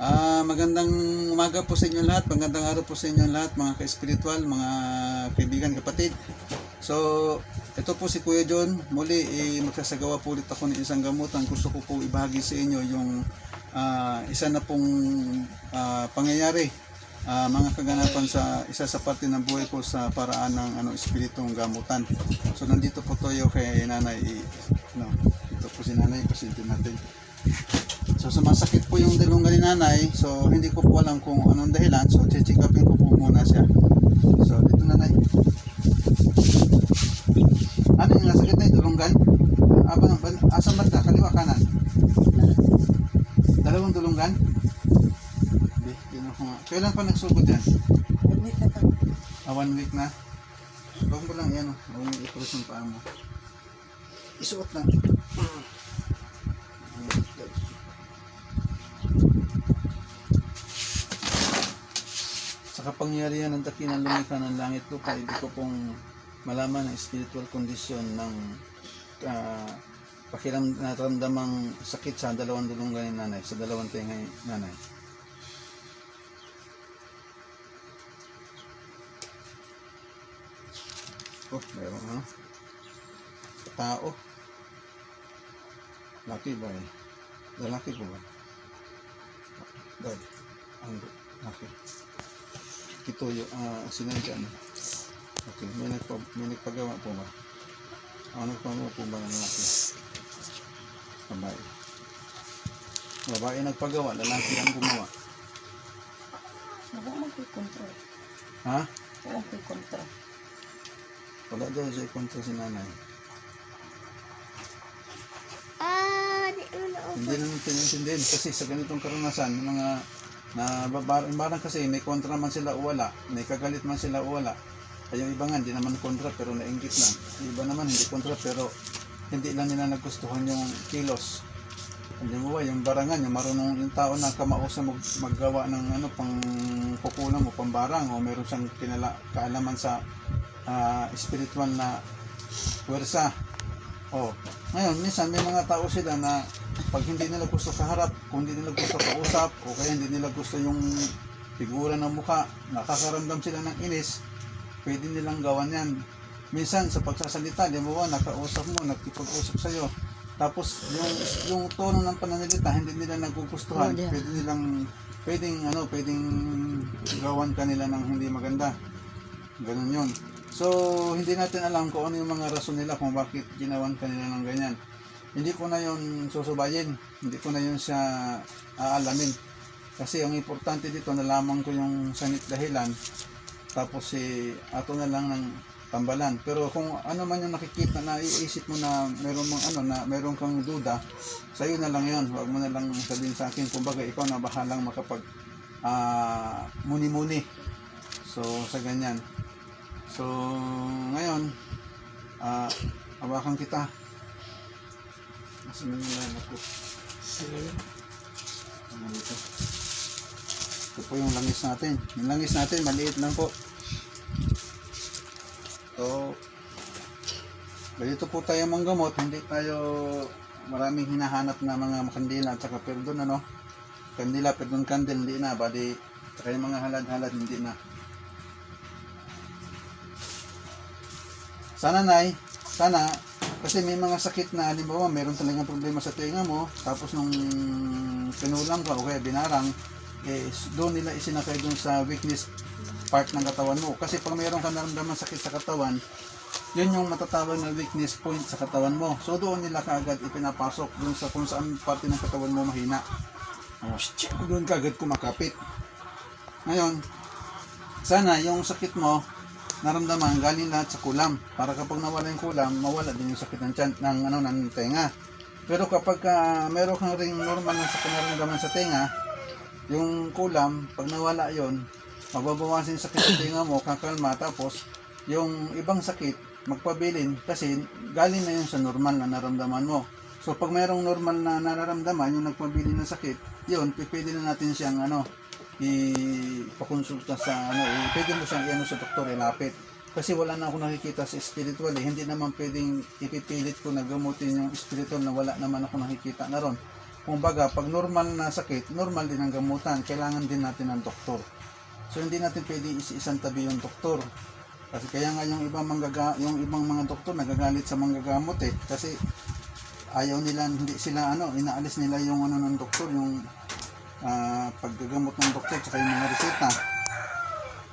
Magandang umaga po sa inyo lahat, magandang araw po sa inyo lahat mga ka-spiritual, mga kaibigan, kapatid. So, ito po si Kuya John. Muli, magsasagawa po ulit ako ng isang gamutan. Gusto ko po ibahagi sa inyo yung isa na pong pangyayari, mga kaganapan sa isa sa parte ng buhay ko sa paraan ng espiritong gamutan. So, nandito po tayo kay Nanay. Ito po si Nanay, pasyente natin. So sumasakit po yung dalungan ni Nanay. So hindi ko po alam kung anong dahilan. So check upin ko po muna siya. So dito Nanay. Ano yung nasakit na yung dalungan? Asang banda? Kaliwa kanan? Dalawang dalungan? Kailan pa nagsugod yan? 1 week na to. 1 week na? Huwag mo lang yan. Huwag mo i-cross yung paa mo. Isuot lang. Sa kapangyarihan ng dakilang lumikha ng langit lupa, ibig ko pong malaman ang spiritual condition ng naramdamang sakit sa dalawang dulungan ni Nanay, sa dalawang tenga ni Nanay. Oh, meron ano? Tao. Laki ba eh? Lalaki po ba? Dad. Ang laki. Ito yung sinadya na. Okay, may nagpagawa po ba? Nagpagawa po ba ng lalaki? Babae. Babae nagpagawa, lalaki ang gumawa. Wala man ko'y kontra. Ha? Wala ko'y kontra. Wala daw siya kontra si Nanay. Hindi naman pinintindihin kasi sa ganitong karanasan, mga barang kasi may kontra man sila o wala, may kagalit man sila o wala. Ay yung iba nga, hindi naman kontra pero nainggit lang. Yung iba naman hindi kontra pero hindi lang nila nagustuhan yung kilos. Hindi mo ba, yung barangan, yung marunong yung tao na kamausa maggawa ng pang kukulang o pambarang o meron siyang kaalaman sa spiritual na puwersa. Ngayon, minsan may mga tao sila na pag hindi nila gusto kaharap, kung hindi nila gusto kausap, o kaya hindi nila gusto yung figura ng mukha, nakakaramdam sila ng inis, pwede nilang gawan yan. Minsan sa pagsasalita, di ba, nakausap mo, nakipag-usap sa'yo, tapos yung tono ng pananalita, hindi nila nagugustuhan, pwedeng gawan kanila ng hindi maganda. Ganun yun. So, hindi natin alam kung ano yung mga rason nila kung bakit ginawan kanila ng ganyan. Hindi ko na yun susubayin. Hindi ko na yun siya aalamin. Kasi ang importante dito, nalaman ko yung sanit dahilan. Tapos ato na lang ng tambalan. Pero kung ano man yung nakikita na iisip mo na meron kang duda, sa'yo na lang yun. Huwag mo na lang sabihin sa akin. Kumbaga, ikaw na bahalang makapag muni-muni. So, sa ganyan. So, ngayon, hawakan kita. Masin nila ako. Ito po yung langis natin. Yung langis natin, maliit lang po. So, ganito po tayo manggamot. Hindi tayo maraming hinahanap na mga kandila at saka perdon, Kandila, perdon, candle, hindi na. Bali, saka yung mga halad-halad, hindi na. Sana kasi may mga sakit na halimbawa meron talagang problema sa tenga mo, tapos nung pinulang ka o kaya binarang, doon nila isinakay doon sa weakness part ng katawan mo. Kasi pag mayroon ka naramdaman sakit sa katawan, yun yung matatawag na weakness point sa katawan mo. So doon nila kaagad ipinapasok doon sa kung saan parte ng katawan mo mahina. Doon kaagad kumakapit. Ngayon, sana yung sakit mo naramdaman galing lahat sa kulam, para kapag nawala yung kulam, mawala din yung sakit ng tiyan, ng tenga. Pero kapag meron kang ring normal na sakit naramdaman sa tenga, yung kulam, pag nawala yon, mababawasan yung sakit sa tenga mo, kakalma, tapos yung ibang sakit magpabilin kasi galing na yun sa normal na naramdaman mo. So pag mayroong normal na nararamdaman, yung nagpabilin ng sakit, yun, pipili na natin siyang ipakonsulta sa pwede mo siyang sa doktor, ilapit. Kasi wala na ako nakikita sa spiritual Hindi naman pwedeng ipipilit ko na gamutin yung spiritual na wala naman ako nakikita na ron. kumbaga, pag normal na sakit, normal din ang gamutan. Kailangan din natin ng doktor. So, hindi natin pwede isang tabi yung doktor. Kasi kaya nga yung ibang mga doktor nagagalit sa manggagamot eh. Kasi ayaw nila, hindi sila inaalis nila yung ng doktor, yung paggagamot ng doktor tsaka yung mga reseta.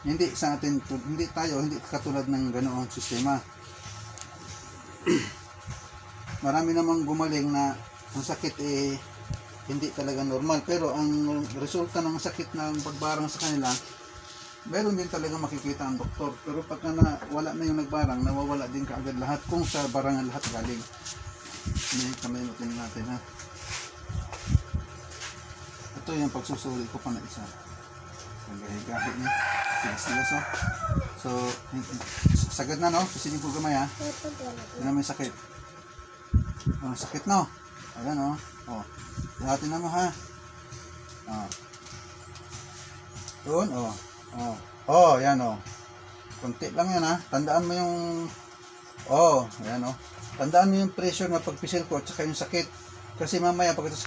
Hindi sa atin, hindi katulad ng ganoong sistema. Marami namang gumaling na ang sakit eh hindi talaga normal, pero ang resulta ng sakit ng pagbarang sa kanila, meron din talaga makikita ang doktor. Pero pagka wala na yung nagbarang, nawawala din kaagad lahat kung sa barangan lahat galing. Kamay natin ha. Ito yung pagsusuri ko pa na isa. Ang gahi-gahi niya. Tigas-tigas oh. So, sagad na no? Pisilin ko gamay ha. Hindi na may sakit. Oh, sakit no? Ayan oh. Oh. Lahatin na mo ha. Oh. Doon oh. Oh. Oh, yan oh. Kunti lang yan ha. Tandaan mo yung ayan oh. Tandaan mo yung pressure na pagpisil ko at saka yung sakit. Kasi mamaya tapos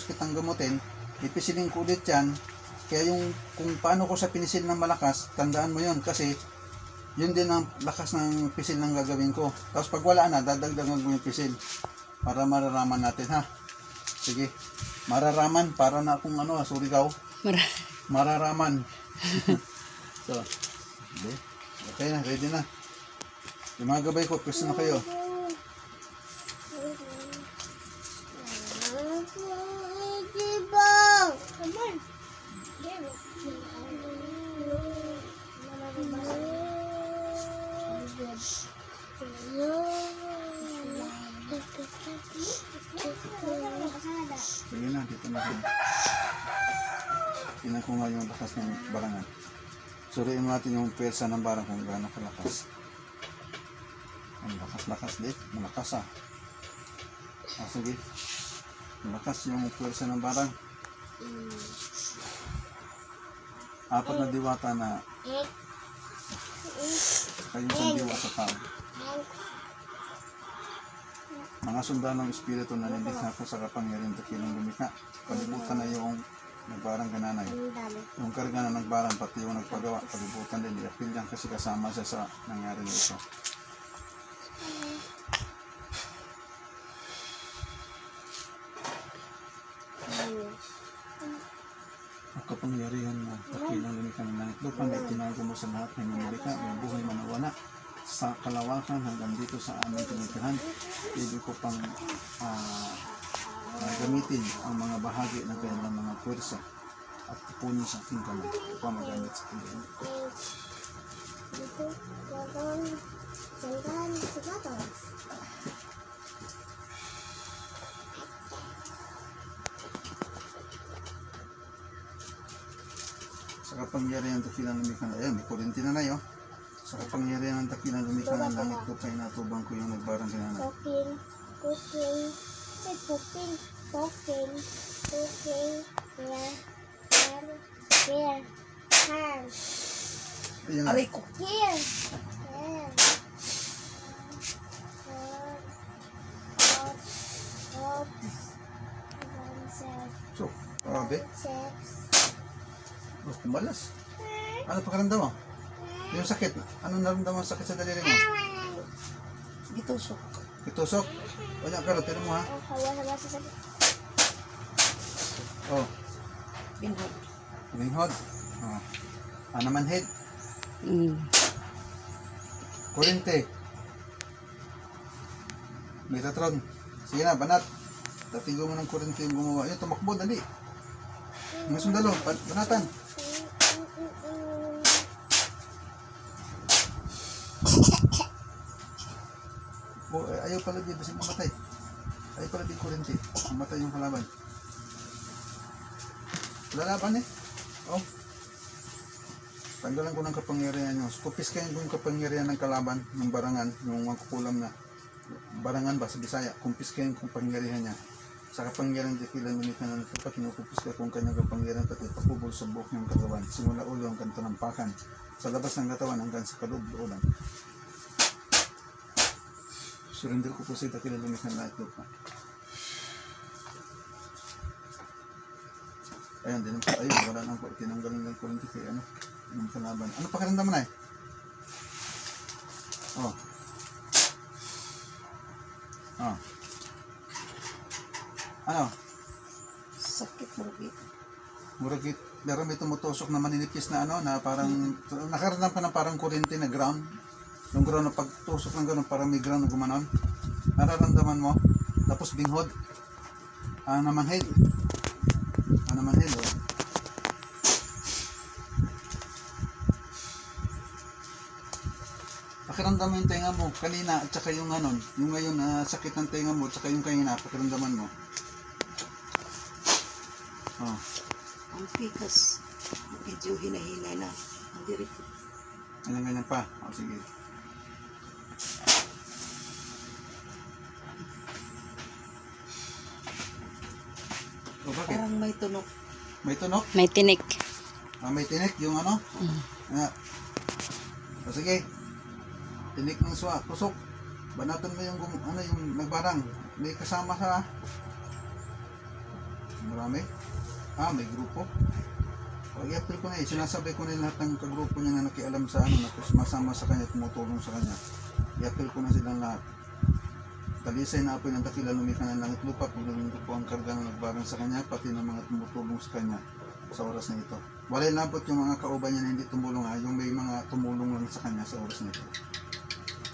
kitang gamutin, ipisilin ko ulit yan. Kaya yung kung paano ko sa pinisil ng malakas, tandaan mo yun. Kasi yun din ang lakas ng pisil ng gagawin ko. Tapos pag wala na, dadagdagan ko yung pisil. Para mararaman natin ha. Sige. Mararaman. Para na akong surigaw. Mararaman. So. Okay na. Ready na. Yung mga gabay ko, pwesto na kayo. Sige na, dito na rin. Tingnan ko nga yung lakas ng barangan. Suriin natin yung pwersa ng barang kung gaano kalakas. Ang lakas-lakas din. Malakas ah. Sige. Malakas yung pwersa ng barang. 4 na diwata na kayong isang diwata tao. Mga sundan ng espiritu na nilikha ko sa kapangyarihan dakilang lumikha. Palibutan na yung nagbarang gananay. Yung karga na nagbarang pati yung nagpagawa. Palibutan din. Iapil yan kasi kasama siya sa nangyari nito. Ang kapangyarihan na dakilang lumikha ng langit lupa na itinago mo sa lahat ng lumikha. May buhay manawala sa kalawakan hanggang dito sa aming tinitirahan. Ibig ko pang gamitin ang mga bahagi ng kanilang mga pwersa at punin sa aking kamay upang magamit sa aking gamit. Sa kapangyarihan ng dakilang lumikha na may kurinti na yun. Sa kapangyarihan ng dakilang lumikha ng langit ko kay natubang ko yung nagbarang gananay. Aray ko. So, grabe. Oh, kumalas. Ano pakaramdam mo? Yung sakit, anong naramdaman mo sakit sa daliri mo? Gitusok. Itusok? Wala ka, tira mo ha? Oh, Binhod. linghod. Oh. Naman head. Kurente. Metatron. Sige na, banat. Tatigo mo ng kurente yung gumawa. Ayun, tumakbo, dali. Mga sundalo, banatan. Ayaw pala din, basta mamatay. Ayaw pala din kurente. Mamatay yung kalaban. Lalaban eh. Oh. Tanggalan ko ng kapangyarihan nyo. Kupiskayin ko yung kapangyarihan ng kalaban, ng barangan, yung mga kukulam na barangan ba sa Bisaya. Kumpiskayin ko kapangyarihan niya. Sa kapangyarihan di kailan minit na nagtapat, kinukupiska kung kanyang kapangyarihan pati pakubol sa buhok ng katawan. Simula ulo hanggang tanampakan. Sa labas ng katawan hanggang sa kaloob-looban. Surrender ko po sa dakilang lumikha ng lahat lupa. Ayun, din ayun, wala nang tinanggalan ng kuryente kaya ano, yung kalaban. Ano pakiramdam mo na eh? Oh. Oh. Ano? Sakit mo dito. Muragit, pero may tumutusok na maninipis na ano, na parang, nakaramdam ka ng parang kuryente na ground. Yung ground na pagtusok ng gano'n, parang may ground na gumanon. Nararamdaman mo. Tapos binghod. Namanhid. Namanhid, oh. Pakiramdam mo yung tenga mo kanina at saka yung anon, yung ngayon sakit ng tenga mo at saka yung kanina, pakiramdaman mo. Oh. Ang pikas. Medyo hinahinay na. Ang dirit. Ganyan pa. O, sige. O, bakit? Parang may tunog. May tunog? May tinik. May tinik yung ano? O, sige. Tinik ng tusok. Banatan mo yung, yung nagbarang. May kasama sa... Marami? May grupo. O, i-apply ko na eh. Sinasabi ko na lahat ng kagrupo niya na nakialam sa ano, na masama sa kanya, tumutulong sa kanya. I-apply ko na silang lahat. Talisay na apoy ng dakila, lumika ng langit lupa, pagdating ko po ang karga na nagbarang sa kanya, pati ng mga tumutulong sa kanya sa oras na ito. Walay labot yung mga kauban niya na hindi tumulong yung may mga tumulong lang sa kanya sa oras na ito.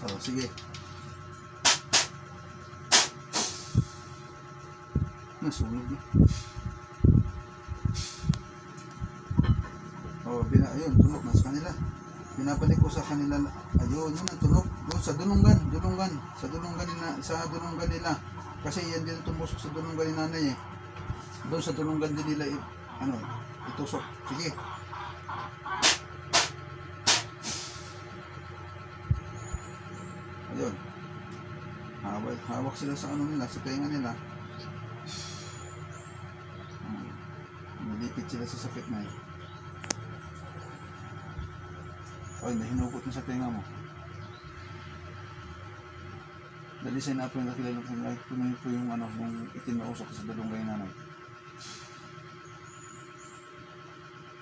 O, sige. Nasunog na. Ayun, tunog na sa kanila. Binabalik ko sa kanila, ayun, yun ang tunog. Doon sa dulunggan nila. Kasi yan din tumusok sa dulunggan ni nanay eh. Doon sa dulunggan din nila, itusok. Sige. Ayun. Hawak sila sa ano nila, sa tenga nila. Nilipit sila sa sakit na eh. Ay, nahinugot na sa tenga mo. Dalisay na po yung nakilala kung like punuin po yung yung itim na usok sa dalunggay nanay.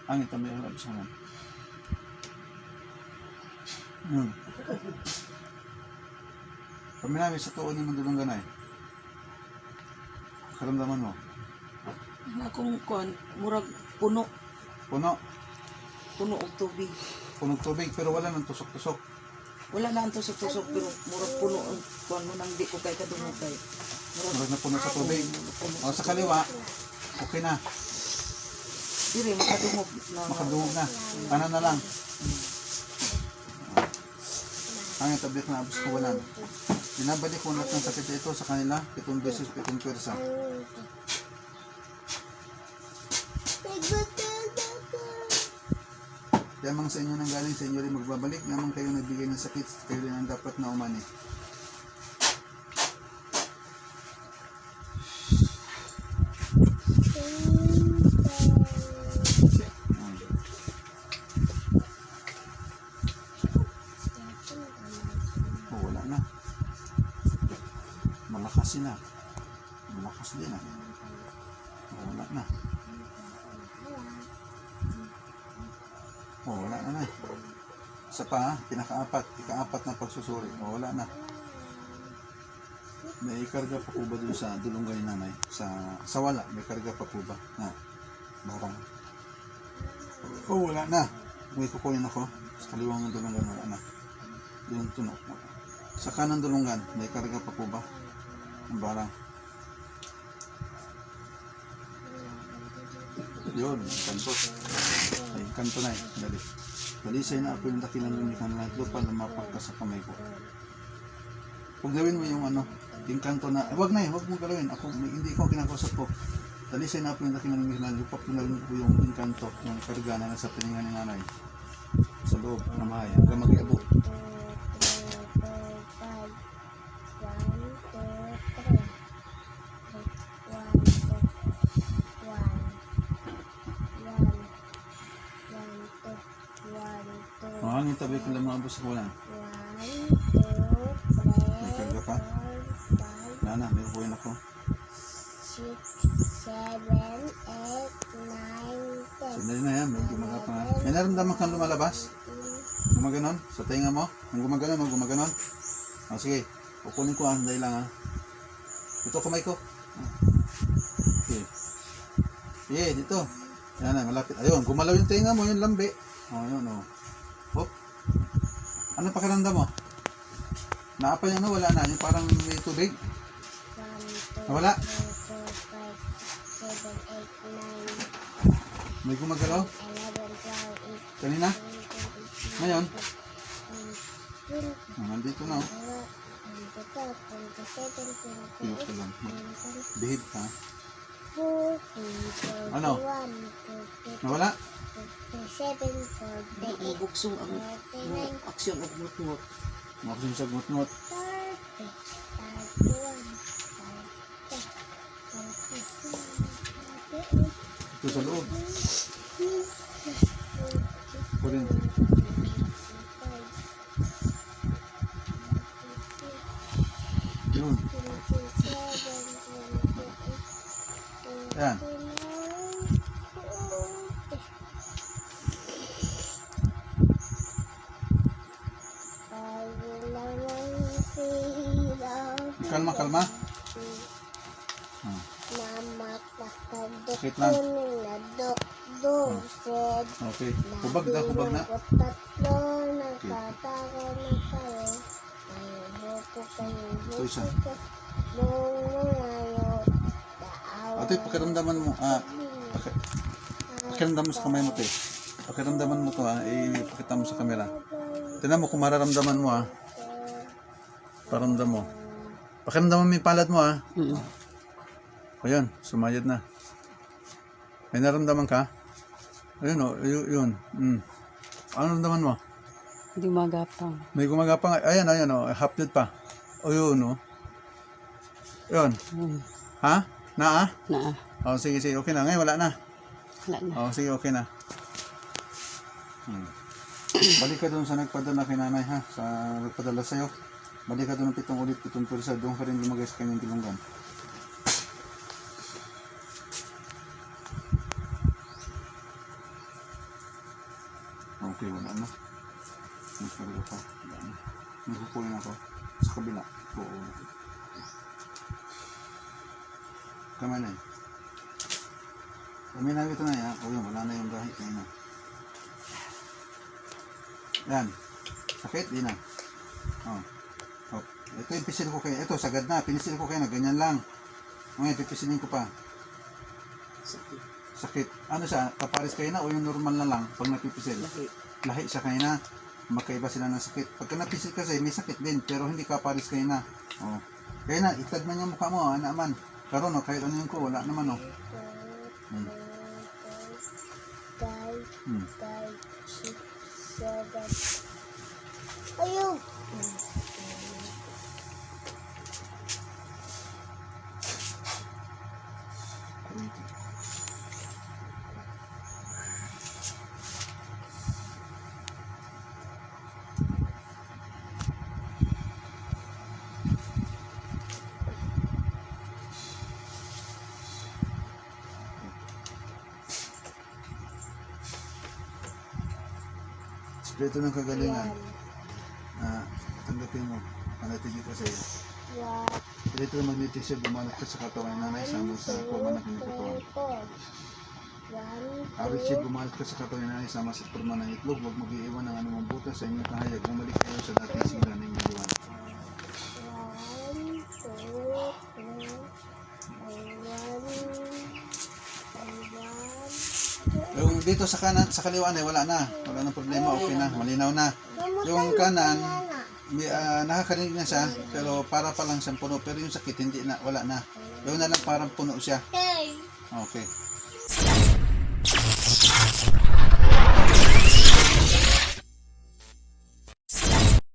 Ang ito may alabas naman. Paminami sa tuon yung dalunggay na eh. Karamdaman mo. Akong kuan, murag puno. Puno. Puno og tubig. Punog tubig pero wala nang tusok-tusok. Wala na ang tusok-tusok pero murag puno ang kuan mo nang di ko kay kadungog kay. Murag na puno sa tubig. O sa kaliwa, okay na. Diri makadungog na. Makadungog na. Kanan na lang. Ang tablet na abos ko walan. Binabalik ko lahat ng sakit ito sa kanila 7 beses 7 pwersa. Yamang sa inyo nang galing, sa inyo rin magbabalik. Yamang kayo nagbigay ng sakit, kayo rin ang dapat na umani. Wala na. Malakas sila. Malakas din ah. Wala na. Wala na. Isa pa ika-apat na pagsusuri. Wala na. May karga pa po ba doon sa dulunggay nanay? Sa wala, may karga pa po ba? Barang. Wala na. May kukunin ako. Sa kaliwang ng dulunggan, wala na. Yung tunog. Sa kanang dulunggan, may karga pa po ba? Ang barang. Yun, kanto. Ay, kanto na eh. Dali. Dalisay na ako yung dakilang lumikan na lupa na mapak ka sa kamay ko. Kung gawin mo yung yung kanto na, wag na eh, wag mo gawin. Hindi ko kinakausap ko. Dalisay na ako yung dakilang lumikan na lupa ko yung kanto, yung karga na nasa pininga ni nanay. Sa loob na mahay, hanggang mag-iabot. Ang tabi ko lang mga bus ko lang. May karga pa? Wala na, may buhay na ko. 6, 7, 8, 9, Sandali na yan, may gumagapang ha. May naramdaman kang lumalabas? Gumaganon? Sa tinga mo? Ang gumaganon o gumaganon? O sige, kukunin ko ha, sandali lang ha. Ito kamay ko. Okay. Sige, dito. Yan na, malapit. Ayun, gumalaw yung tinga mo, yung lambi. O, yun o. Hop. Ano pakiramdam mo? Naapa yan o, wala na. Yung parang may tubig. Nawala? 1, 2, 3, 4, 5, 6, 7, 8, 9, May gumagalaw? 11, 12, 8, Kanina? 19, Ngayon? 20, Nandito na o. 27, 28, Ito lang. Bihid ka. 40, Ano? 41, 42, Nawala? 47, 48, Buksong ang 49, aksyon og mutmut. Makasin sa ngutngot. 40, 41, 42, 43, Ito sa loob. Kurin. Yun. Yan. Kalma, kalma. Sakit lang. Okay. Hubag na, hubag na. Ito isa. Ate, pakiramdaman mo. Pakiramdaman mo sa kamay mo, te. Pakiramdaman mo to ipakita mo sa camera. Tingnan mo kung mararamdaman mo Paramdam mo. Pakiramdaman mo yung palad mo Ayan, sumayad na. May naramdaman ka? Ayun yun. Ano naramdaman mo? Hindi magapang. May gumagapang. Ayan half dead pa. Yun Yun. Ha? Na Na. Sige, okay na. Ngayon wala na. Wala na. Sige, okay na. Balik ka doon sa nagpadala kay nanay sa nagpadala sa'yo. Balik ka doon ng 7 ulit, 7 pulsa. Doon ka rin lumagay sa kanyang bilunggan. Okay, wala na. Nagpadala pa. Wala na. Nagpupunin ako. Sa kabila. Oo. Kamay na Uminaw ito na yun, wala na yung gahi kayo na. Yan. Sakit, di na. Ito yung pisil ko kayo. Ito, sagad na. Pinisil ko kayo na. Ganyan lang. Ngayon, pipisilin ko pa. Sakit. Ano siya? Kaparis kayo na o yung normal na lang pag napipisil? Lahi siya kayo na. Magkaiba sila ng sakit. Pagka napisil kasi, may sakit din. Pero hindi kaparis kayo na. Kaya na, itad man yung mukha mo. Naman. Karon kahit ano yung ko, wala naman Ayun. Sikreto ng kagalingan. Tanggapin mo. Panatigil ka sa'yo. Electromagnetic siya, bumanat ka sa katawan ng nanay sama sa pamanak ng katawan. Awit siya, bumanat ka sa katawan ng nanay sama sa forma ng itlog. Huwag mag-iiwan ng anumang butas sa inyong kahayag. Bumalik kayo sa dating sigla ng inyong iwan. Yung dito sa kanan, sa kaliwa wala na. Wala nang problema, okay na, malinaw na. Yung kanan, nakakarinig na siya, pero para pa lang siyang puno. Pero yung sakit, hindi na, wala na. Yung na lang parang puno siya. Okay.